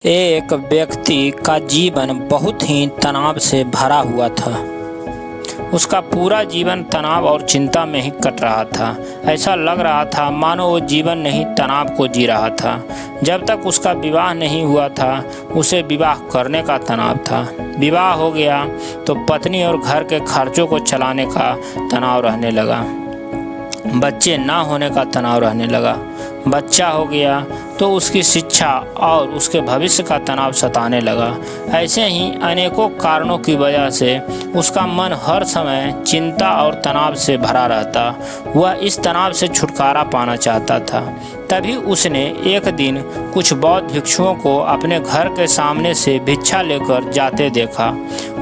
एक व्यक्ति का जीवन बहुत ही तनाव से भरा हुआ था। उसका पूरा जीवन तनाव और चिंता में ही कट रहा था। ऐसा लग रहा था मानो वो जीवन नहीं तनाव को जी रहा था। जब तक उसका विवाह नहीं हुआ था उसे विवाह करने का तनाव था। विवाह हो गया तो पत्नी और घर के खर्चों को चलाने का तनाव रहने लगा। बच्चे ना होने का तनाव रहने लगा। बच्चा हो गया तो उसकी शिक्षा और उसके भविष्य का तनाव सताने लगा। ऐसे ही अनेकों कारणों की वजह से उसका मन हर समय चिंता और तनाव से भरा रहता। वह इस तनाव से छुटकारा पाना चाहता था। तभी उसने एक दिन कुछ बौद्ध भिक्षुओं को अपने घर के सामने से भिक्षा लेकर जाते देखा।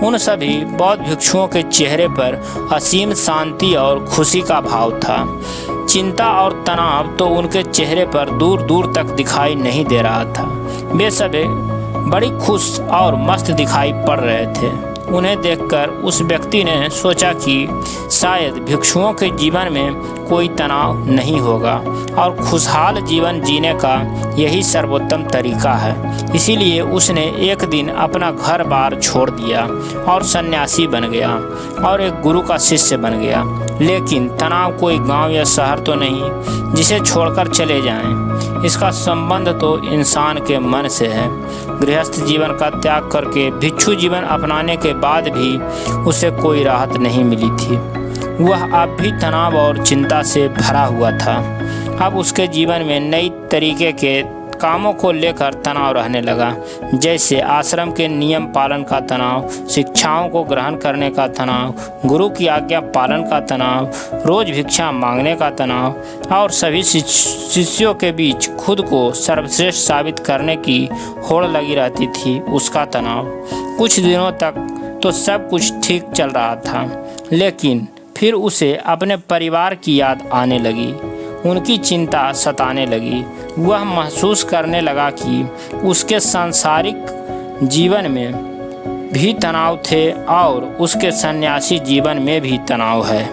उन सभी बौद्ध भिक्षुओं के चेहरे पर असीम शांति और खुशी का भाव था। चिंता और तनाव तो उनके चेहरे पर दूर दूर तक दिखाई नहीं दे रहा था। वे सभी बड़ी खुश और मस्त दिखाई पड़ रहे थे। उन्हें देखकर उस व्यक्ति ने सोचा कि शायद भिक्षुओं के जीवन में कोई तनाव नहीं होगा और खुशहाल जीवन जीने का यही सर्वोत्तम तरीका है। इसीलिए उसने एक दिन अपना घर बार छोड़ दिया और सन्यासी बन गया और एक गुरु का शिष्य बन गया। लेकिन तनाव कोई गांव या शहर तो नहीं जिसे छोड़कर चले जाएं। इसका संबंध तो इंसान के मन से है। गृहस्थ जीवन का त्याग करके भिक्षु जीवन अपनाने के बाद भी उसे कोई राहत नहीं मिली थी। वह अब भी तनाव और चिंता से भरा हुआ था। अब उसके जीवन में नई तरीके के कामों को लेकर तनाव रहने लगा, जैसे आश्रम के नियम पालन का तनाव, शिक्षाओं को ग्रहण करने का तनाव, गुरु की आज्ञा पालन का तनाव, रोज भिक्षा मांगने का तनाव और सभी शिष्यों के बीच खुद को सर्वश्रेष्ठ साबित करने की होड़ लगी रहती थी उसका तनाव। कुछ दिनों तक तो सब कुछ ठीक चल रहा था, लेकिन फिर उसे अपने परिवार की याद आने लगी। उनकी चिंता सताने लगी। वह महसूस करने लगा कि उसके सांसारिक जीवन में भी तनाव थे और उसके सन्यासी जीवन में भी तनाव है।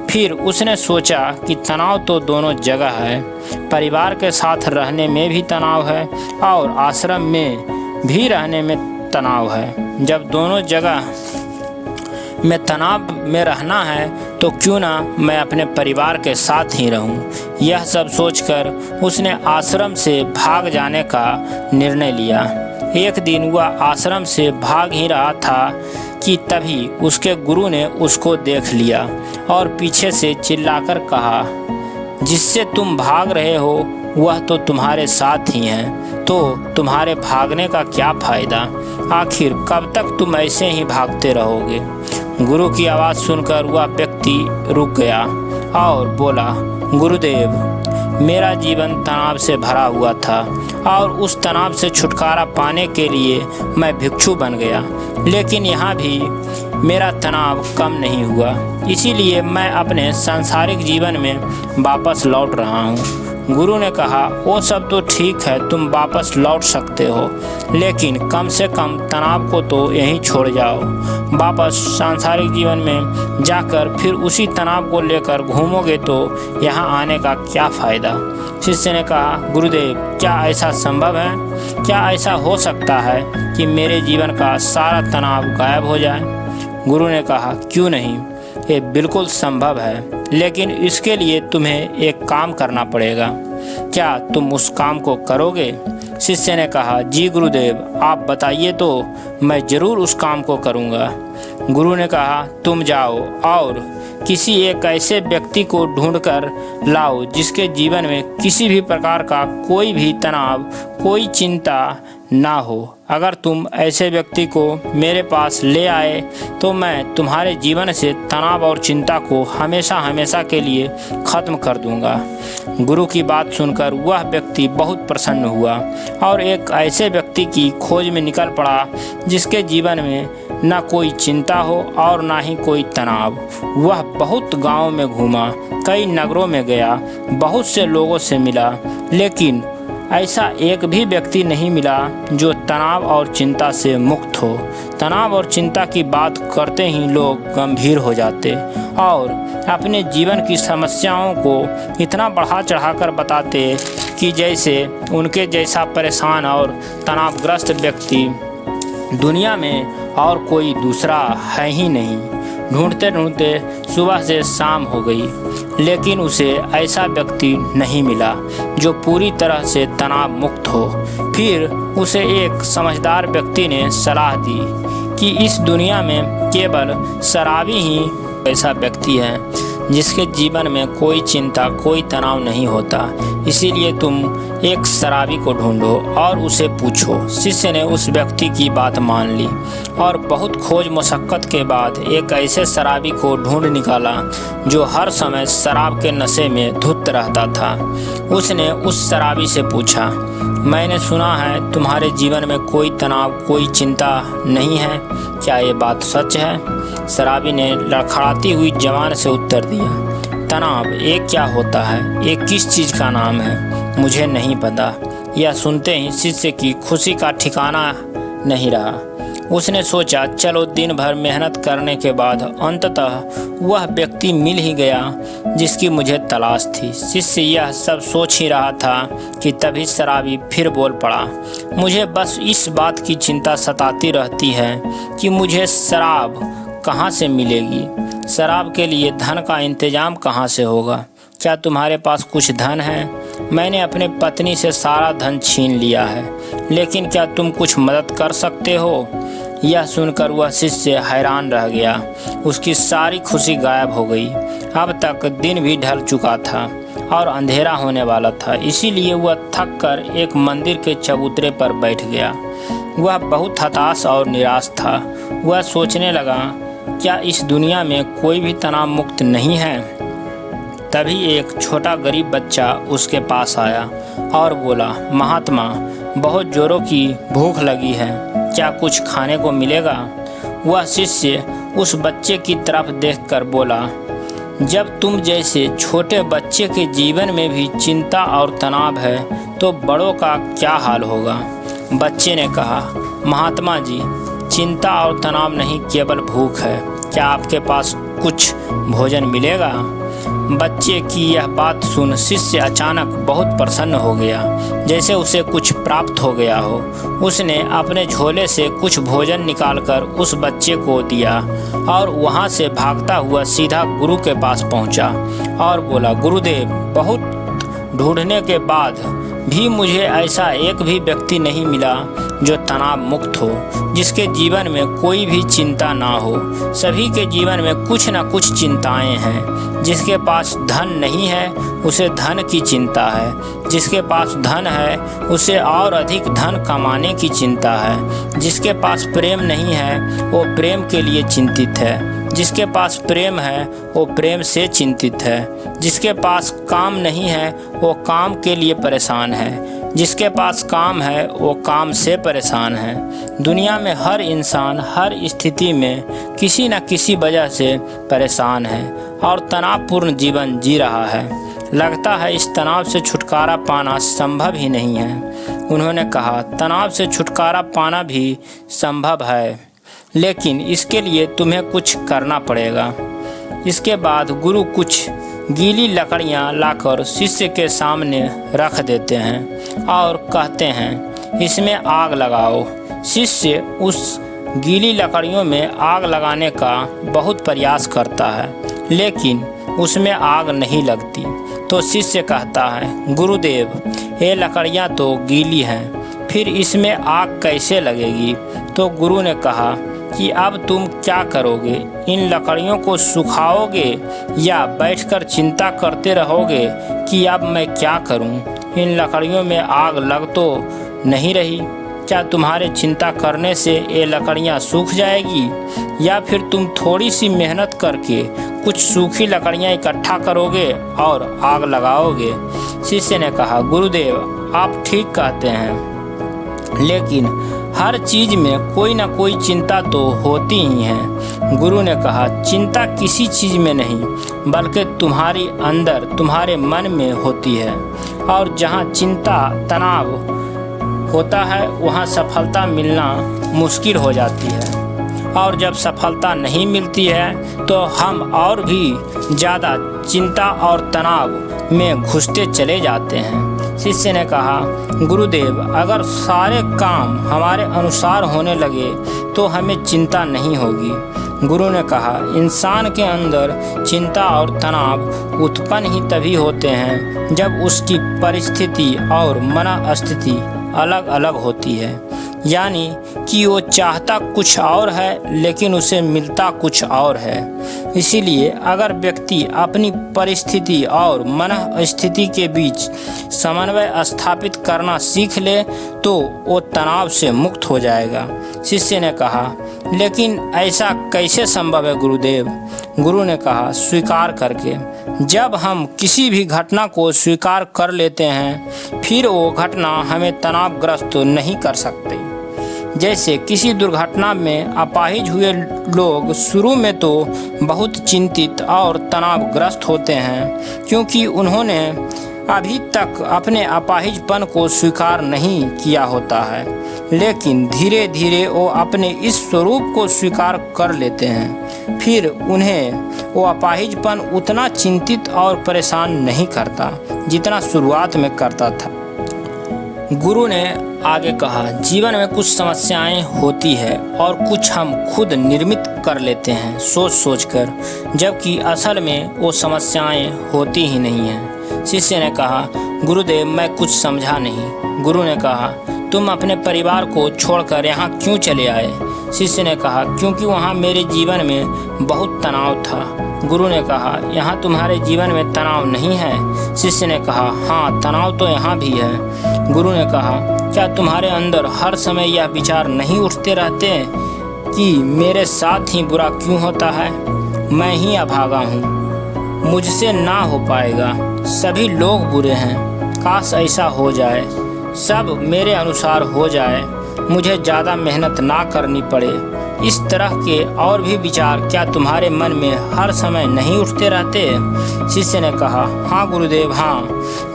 फिर उसने सोचा कि तनाव तो दोनों जगह है। परिवार के साथ रहने में भी तनाव है और आश्रम में भी रहने में तनाव है। जब दोनों जगह में तनाव में रहना है तो क्यों ना मैं अपने परिवार के साथ ही रहूं। यह सब सोचकर उसने आश्रम से भाग जाने का निर्णय लिया। एक दिन वह आश्रम से भाग ही रहा था कि तभी उसके गुरु ने उसको देख लिया और पीछे से चिल्लाकर कहा, जिससे तुम भाग रहे हो वह तो तुम्हारे साथ ही है, तो तुम्हारे भागने का क्या फ़ायदा। आखिर कब तक तुम ऐसे ही भागते रहोगे। गुरु की आवाज़ सुनकर वह व्यक्ति रुक गया और बोला, गुरुदेव, मेरा जीवन तनाव से भरा हुआ था और उस तनाव से छुटकारा पाने के लिए मैं भिक्षु बन गया, लेकिन यहाँ भी मेरा तनाव कम नहीं हुआ। इसीलिए मैं अपने सांसारिक जीवन में वापस लौट रहा हूँ। गुरु ने कहा, वो सब तो ठीक है, तुम वापस लौट सकते हो, लेकिन कम से कम तनाव को तो यहीं छोड़ जाओ। वापस सांसारिक जीवन में जाकर फिर उसी तनाव को लेकर घूमोगे तो यहाँ आने का क्या फ़ायदा। शिष्य ने कहा, गुरुदेव, क्या ऐसा संभव है? क्या ऐसा हो सकता है कि मेरे जीवन का सारा तनाव गायब हो जाए? गुरु ने कहा, क्यों नहीं, ये बिल्कुल संभव है, लेकिन इसके लिए तुम्हें एक काम करना पड़ेगा। क्या तुम उस काम को करोगे? शिष्य ने कहा, जी गुरुदेव, आप बताइए तो मैं ज़रूर उस काम को करूँगा। गुरु ने कहा, तुम जाओ और किसी एक ऐसे व्यक्ति को ढूंढकर लाओ जिसके जीवन में किसी भी प्रकार का कोई भी तनाव, कोई चिंता ना हो। अगर तुम ऐसे व्यक्ति को मेरे पास ले आए तो मैं तुम्हारे जीवन से तनाव और चिंता को हमेशा हमेशा के लिए ख़त्म कर दूंगा। गुरु की बात सुनकर वह व्यक्ति बहुत प्रसन्न हुआ और एक ऐसे व्यक्ति की खोज में निकल पड़ा जिसके जीवन में ना कोई चिंता हो और ना ही कोई तनाव। वह बहुत गाँव में घूमा, कई नगरों में गया, बहुत से लोगों से मिला, लेकिन ऐसा एक भी व्यक्ति नहीं मिला जो तनाव और चिंता से मुक्त हो। तनाव और चिंता की बात करते ही लोग गंभीर हो जाते और अपने जीवन की समस्याओं को इतना बढ़ा चढ़ाकर बताते कि जैसे उनके जैसा परेशान और तनावग्रस्त व्यक्ति दुनिया में और कोई दूसरा है ही नहीं। ढूंढते ढूंढते सुबह से शाम हो गई, लेकिन उसे ऐसा व्यक्ति नहीं मिला जो पूरी तरह से तनाव मुक्त हो। फिर उसे एक समझदार व्यक्ति ने सलाह दी कि इस दुनिया में केवल शराबी ही ऐसा व्यक्ति है जिसके जीवन में कोई चिंता, कोई तनाव नहीं होता। इसीलिए तुम एक शराबी को ढूंढो और उसे पूछो। शिष्य ने उस व्यक्ति की बात मान ली और बहुत खोज मशक्कत के बाद एक ऐसे शराबी को ढूंढ निकाला जो हर समय शराब के नशे में धुत रहता था। उसने उस शराबी से पूछा, मैंने सुना है तुम्हारे जीवन में कोई तनाव, कोई चिंता नहीं है, क्या ये बात सच है? शराबी ने लड़खड़ाती हुई जवान से उत्तर दिया, तनाव ये क्या होता है? ये किस चीज़ का नाम है? मुझे नहीं पता। यह सुनते ही शिष्य की खुशी का ठिकाना नहीं रहा। उसने सोचा, चलो दिन भर मेहनत करने के बाद अंततः वह व्यक्ति मिल ही गया जिसकी मुझे तलाश थी। शिष्य यह सब सोच ही रहा था कि तभी शराबी फिर बोल पड़ा, मुझे बस इस बात की चिंता सताती रहती है कि मुझे शराब कहाँ से मिलेगी? शराब के लिए धन का इंतजाम कहाँ से होगा? क्या तुम्हारे पास कुछ धन है? मैंने अपने पत्नी से सारा धन छीन लिया है, लेकिन क्या तुम कुछ मदद कर सकते हो? यह सुनकर वह शिष्य हैरान रह गया। उसकी सारी खुशी गायब हो गई। अब तक दिन भी ढल चुका था और अंधेरा होने वाला था, इसीलिए वह थक कर एक मंदिर के चबूतरे पर बैठ गया। वह बहुत हताश और निराश था। वह सोचने लगा, क्या इस दुनिया में कोई भी तनाव मुक्त नहीं है? तभी एक छोटा गरीब बच्चा उसके पास आया और बोला, महात्मा, बहुत जोरों की भूख लगी है, क्या कुछ खाने को मिलेगा? वह शिष्य उस बच्चे की तरफ देखकर बोला, जब तुम जैसे छोटे बच्चे के जीवन में भी चिंता और तनाव है तो बड़ों का क्या हाल होगा? बच्चे ने कहा, महात्मा जी, चिंता और तनाव नहीं, केवल भूख है, क्या आपके पास कुछ भोजन मिलेगा? बच्चे की यह बात सुन शिष्य अचानक बहुत प्रसन्न हो गया, जैसे उसे कुछ प्राप्त हो गया हो। उसने अपने झोले से कुछ भोजन निकालकर उस बच्चे को दिया और वहां से भागता हुआ सीधा गुरु के पास पहुंचा और बोला, गुरुदेव, बहुत ढूंढने के बाद भी मुझे ऐसा एक भी व्यक्ति नहीं मिला जो तनाव मुक्त हो, जिसके जीवन में कोई भी चिंता ना हो। सभी के जीवन में कुछ न कुछ चिंताएं हैं। जिसके पास धन नहीं है उसे धन की चिंता है, जिसके पास धन है उसे और अधिक धन कमाने की चिंता है, जिसके पास प्रेम नहीं है वो प्रेम के लिए चिंतित है, जिसके पास प्रेम है वो प्रेम से चिंतित है, जिसके पास काम नहीं है वो काम के लिए परेशान है, जिसके पास काम है वो काम से परेशान है। दुनिया में हर इंसान हर स्थिति में किसी न किसी वजह से परेशान है और तनावपूर्ण जीवन जी रहा है। लगता है इस तनाव से छुटकारा पाना संभव ही नहीं है। उन्होंने कहा, तनाव से छुटकारा पाना भी संभव है, लेकिन इसके लिए तुम्हें कुछ करना पड़ेगा। इसके बाद गुरु कुछ गीली लकड़ियां लाकर शिष्य के सामने रख देते हैं और कहते हैं, इसमें आग लगाओ। शिष्य उस गीली लकड़ियों में आग लगाने का बहुत प्रयास करता है, लेकिन उसमें आग नहीं लगती। तो शिष्य कहता है, गुरुदेव, ये लकड़ियां तो गीली हैं, फिर इसमें आग कैसे लगेगी? तो गुरु ने कहा कि अब तुम क्या करोगे? इन लकड़ियों को सुखाओगे या बैठकर चिंता करते रहोगे कि अब मैं क्या करूं? इन लकड़ियों में आग लग तो नहीं रही, क्या तुम्हारे चिंता करने से ये लकड़ियां सूख जाएगी? या फिर तुम थोड़ी सी मेहनत करके कुछ सूखी लकड़ियां इकट्ठा करोगे और आग लगाओगे? शिष्य ने कहा, गुरुदेव, आप ठीक कहते हैं, लेकिन हर चीज में कोई ना कोई चिंता तो होती ही है। गुरु ने कहा, चिंता किसी चीज में नहीं बल्कि तुम्हारी अंदर, तुम्हारे मन में होती है। और जहाँ चिंता, तनाव होता है वहाँ सफलता मिलना मुश्किल हो जाती है। और जब सफलता नहीं मिलती है तो हम और भी ज़्यादा चिंता और तनाव में घुसते चले जाते हैं। शिष्य ने कहा, गुरुदेव, अगर सारे काम हमारे अनुसार होने लगे तो हमें चिंता नहीं होगी। गुरु ने कहा, इंसान के अंदर चिंता और तनाव उत्पन्न ही तभी होते हैं जब उसकी परिस्थिति और मनस्थिति अलग अलग होती है, यानी कि वो चाहता कुछ और है लेकिन उसे मिलता कुछ और है। इसीलिए अगर व्यक्ति अपनी परिस्थिति और मनस्थिति के बीच समन्वय स्थापित करना सीख ले तो वो तनाव से मुक्त हो जाएगा। शिष्य ने कहा, लेकिन ऐसा कैसे संभव है गुरुदेव? गुरु ने कहा, स्वीकार करके। जब हम किसी भी घटना को स्वीकार कर लेते हैं फिर वो घटना हमें तनावग्रस्त नहीं कर सकती। जैसे किसी दुर्घटना में अपाहिज हुए लोग शुरू में तो बहुत चिंतित और तनावग्रस्त होते हैं क्योंकि उन्होंने अभी तक अपने अपाहिजपन को स्वीकार नहीं किया होता है, लेकिन धीरे धीरे वो अपने इस स्वरूप को स्वीकार कर लेते हैं। फिर उन्हें वो अपाहिजपन उतना चिंतित और परेशान नहीं करता जितना शुरुआत में करता था। गुरु ने आगे कहा, जीवन में कुछ समस्याएं होती है और कुछ हम खुद निर्मित कर लेते हैं सोच सोचकर, जबकि असल में वो समस्याएं होती ही नहीं हैं। शिष्य ने कहा, गुरुदेव, मैं कुछ समझा नहीं। गुरु ने कहा, तुम अपने परिवार को छोड़कर यहाँ क्यों चले आए? शिष्य ने कहा, क्योंकि वहाँ मेरे जीवन में बहुत तनाव था। गुरु ने कहा, यहाँ तुम्हारे जीवन में तनाव नहीं है? शिष्य ने कहा, हाँ, तनाव तो यहाँ भी है। गुरु ने कहा, क्या तुम्हारे अंदर हर समय यह विचार नहीं उठते रहते कि मेरे साथ ही बुरा क्यों होता है? मैं ही अभागा हूँ, मुझसे ना हो पाएगा, सभी लोग बुरे हैं, काश ऐसा हो जाए, सब मेरे अनुसार हो जाए, मुझे ज़्यादा मेहनत ना करनी पड़े। इस तरह के और भी विचार क्या तुम्हारे मन में हर समय नहीं उठते रहते? शिष्य ने कहा, हाँ गुरुदेव, हाँ,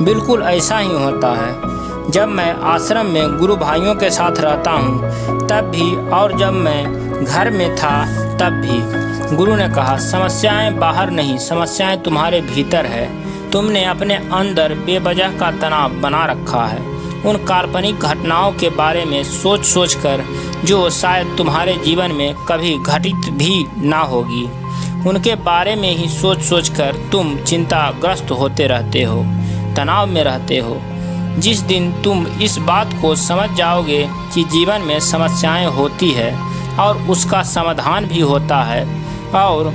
बिल्कुल ऐसा ही होता है। जब मैं आश्रम में गुरु भाइयों के साथ रहता हूँ तब भी, और जब मैं घर में था तब भी। गुरु ने कहा, समस्याएं बाहर नहीं, समस्याएं तुम्हारे भीतर है। तुमने अपने अंदर बेवजह का तनाव बना रखा है, उन काल्पनिक घटनाओं के बारे में सोच सोच कर जो शायद तुम्हारे जीवन में कभी घटित भी ना होगी। उनके बारे में ही सोच सोच कर तुम चिंताग्रस्त होते रहते हो, तनाव में रहते हो। जिस दिन तुम इस बात को समझ जाओगे कि जीवन में समस्याएं होती है और उसका समाधान भी होता है और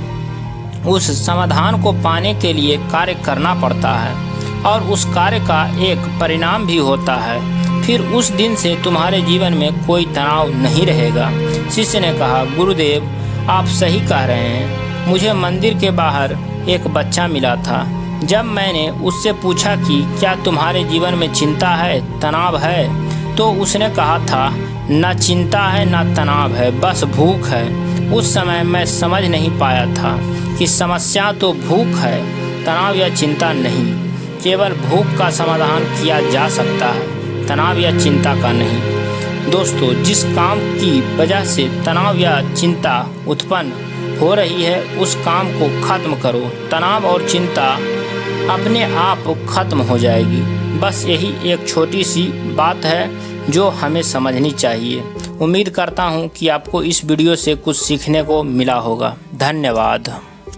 उस समाधान को पाने के लिए कार्य करना पड़ता है और उस कार्य का एक परिणाम भी होता है, फिर उस दिन से तुम्हारे जीवन में कोई तनाव नहीं रहेगा। शिष्य ने कहा, गुरुदेव, आप सही कह रहे हैं। मुझे मंदिर के बाहर एक बच्चा मिला था। जब मैंने उससे पूछा कि क्या तुम्हारे जीवन में चिंता है, तनाव है, तो उसने कहा था, न चिंता है न तनाव है, बस भूख है। उस समय मैं समझ नहीं पाया था कि समस्या तो भूख है, तनाव या चिंता नहीं। केवल भूख का समाधान किया जा सकता है, तनाव या चिंता का नहीं। दोस्तों, जिस काम की वजह से तनाव या चिंता उत्पन्न हो रही है उस काम को खत्म करो, तनाव और चिंता अपने आप खत्म हो जाएगी। बस यही एक छोटी सी बात है जो हमें समझनी चाहिए। उम्मीद करता हूँ कि आपको इस वीडियो से कुछ सीखने को मिला होगा। धन्यवाद।